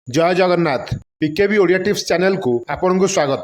जय Jagannath pKb Odia tips channel को आपन को स्वागत।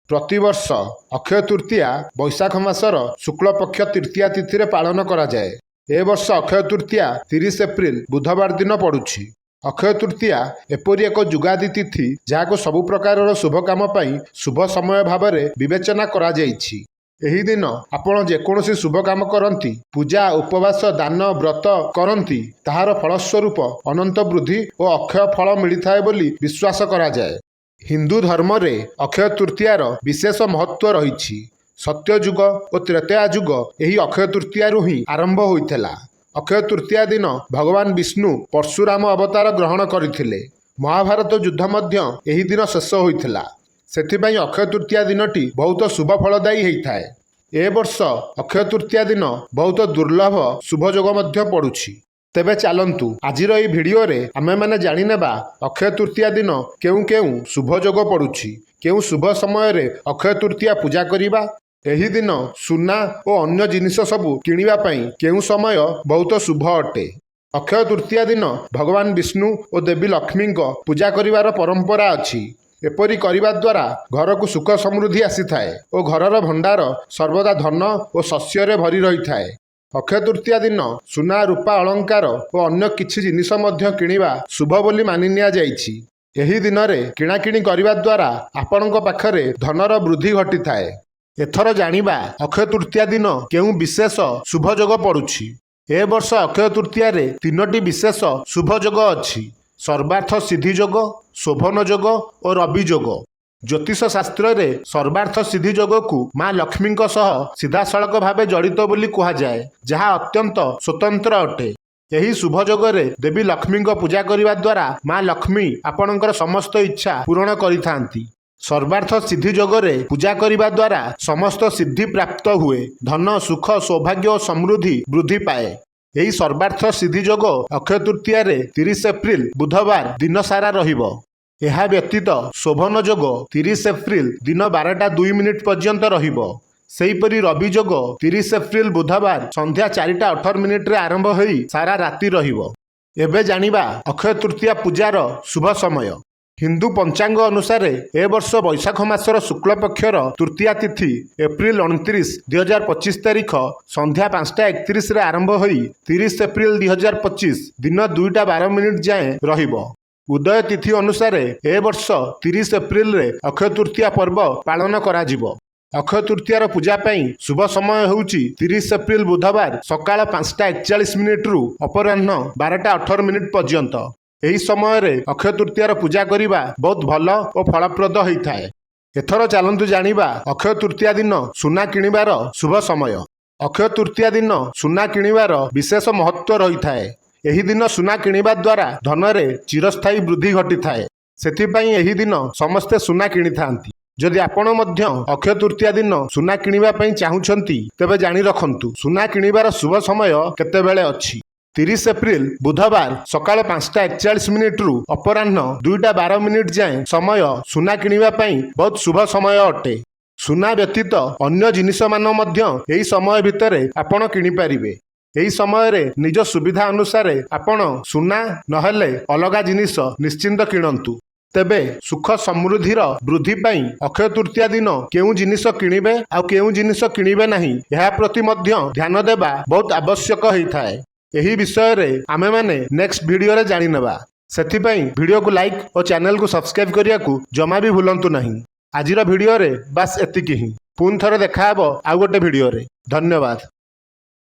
प्रतिवर्ष अक्षय तृतीया बैशाख मासर शुक्ल पक्ष तृतीया तिथि रे पालन करा जाए। ए वर्ष अक्षय तृतीया 30 एप्रिल बुधवार दिन पड़ुछि। अक्षय तृतीया एपरि एक जुगादी तिथि जहाँ सबु प्रकार शुभ काम शुभ समय भाव में विवेचना करा जाइछि। एही दिन आपण जेकोसी शुभ काम करती पूजा उपवास दान व्रत करती ताहार फलस्वरूप अनंत वृद्धि और अक्षय फल मिलता है बोली विश्वास करा जाए। हिंदू धर्म रे अक्षय तृतीयार विशेष महत्व रही। सत्ययुग और त्रेतया युग यही अक्षय तृतीया ही आरंभ होइथिला। अक्षय तृतीया दिन भगवान विष्णु परशुराम अवतार ग्रहण करथिले। महाभारत युद्ध मध्य एही दिन शेष होइथिला। सेथिपाई अक्षय तृतीया दिनटी बहुत शुभ फलदायी होता है। ए वर्ष अक्षय तृतीया दिन बहुत दुर्लभ शुभयोग मध्य पड़ुछि। तेबे चलंतु आजिर एई भिडियो रे आमे माने जानि नेबा अक्षय तृतीया दिन केउ केउ शुभयोग पड़ुछि, केउ शुभ समय रे अक्षय तृतीया पूजा करिबा, एही दिन सुना और अन्य जिनिस सबु किनिबा पई केउ समय बहुत शुभ अटे। अक्षय तृतीया दिन भगवान विष्णु और देवी लक्ष्मी पूजा करिवार परंपरा अछि। एपरी करिबा द्वारा घर को सुख समृद्धि आसी थाए और घरर भंडार सर्वदा धन और शस्य भरी रही थाए। अक्षय तृतीया दिन सुना रूपा अलंकार और अन्य किछि जिनिस मध्य किनिबा शुभ बोली मानि निया जाइछि। एही दिन रे किणाकिणी करिबा द्वारा आपणक पाखरे धनर वृद्धि घटी थाए। एथर जानिबा अक्षय तृतीया दिन केउ विशेष शुभ योग पड़ुछि। ए वर्ष अक्षय तृतीया रे तीनोटी विशेष शुभ योग अछि। सर्वार्थ सिद्धि योग, शोभन योग और रवि योग। ज्योतिष शास्त्र रे सर्वार्थ सिद्धि योग को माँ लक्ष्मी सह सीधासलख भाव जड़ित बोली कहा जाए, जहाँ अत्यंत स्वतंत्र अटे। यही शुभ योग रे देवी लक्ष्मी पूजा करने द्वारा माँ लक्ष्मी आपणकर समस्त इच्छा पूरण करिथांती। सर्वार्थ सिद्धि योग रे पूजा करने द्वारा समस्त सिद्धि प्राप्त हुए, धन सुख सौभाग्य और समृद्धि वृद्धि पाए। यही सर्वार्थ सिद्धि योग अक्षय तृतीया रे 30 एप्रिल बुधवार दिन सारा रहिबो। एहा व्यतीत शोभन योग 30 एप्रिल दिन 12:02 पर्यंत रहिबो। सेहीपरि रवि योग 30 एप्रिल बुधवार संध्या 4:18 रे आरंभ होई सारा राति रहिबो। एबे जानिबा अक्षय तृतीया पूजार शुभ समय। हिंदू पंचांग अनुसार ए वर्ष बैशाख मासर शुक्ल पक्षर तृतीया तिथि एप्रिल 29, 2025 तारीख संध्या 5:31 रे आरंभ होई 30 एप्रिल 2025 दिन 2:12 जाए रहिबो। उदय तिथि अनुसार ए वर्ष 30 एप्रिल रे अक्षय तृतीया पर्व पालन करा जिवो। अक्षय तृतीयार पूजा पाई शुभ समय होउची 30 एप्रिल बुधवार सकाळ 5:41 रु अपराह्न 12:18 पर्यंत। एही समय रे अक्षय तृतीयार पूजा करिबा बहुत भल और फलप्रद होता है। एथर चलंतु जानिबा अक्षय तृतीया दिन सुना किनिबार शुभ समय। अक्षय तृतीया दिन सुना किनिबार विशेष महत्व रही थाए। एही दिन सुना किनिबा द्वारा धन रे चिरस्थायी वृद्धि घटी थाए। सेथिपाई एही दिन समस्ते सुना किनि थांती। जदि आपण मध्य अक्षय तृतीया दिन सुना किनिबा पई चाहुछंती तेबे जानि रखंतु सुना किनिबार शुभ समय केतेबेले अछि। 30 एप्रिल बुधवार सकाळ 5:41 रु अपराह्न 2:12 जाए समय सुना किनिबा पई बहुत शुभ समय अटे। सुना व्यतीत अन्य जिनिस मान मध्य एही समय भितरे आपण किनि पारिबे। एही समय रे निज सुविधा अनुसार आपण सुना नहेले अलगा जिनिस निश्चिंत किणंतु। तेबे सुख समृद्धिर वृद्धि पाई अक्षय तृतीया दिन केउ जिनिस किनिबे आ केउ जिनिस किनिबे नाही एहा प्रति मध्य ध्यान देबा बहुत आवश्यक होइथाए। यही विषय रे आमे माने नेक्स्ट वीडियो रे जानि नेबा। सेथिपाई वीडियो को लाइक और चैनल को सब्सक्राइब करिया को जमा भी भूलंतु नहीं। आजिर वीडियो रे बस एतिकी ही। पुन थरे देखा हबो आउ गोटे वीडियो रे। धन्यवाद।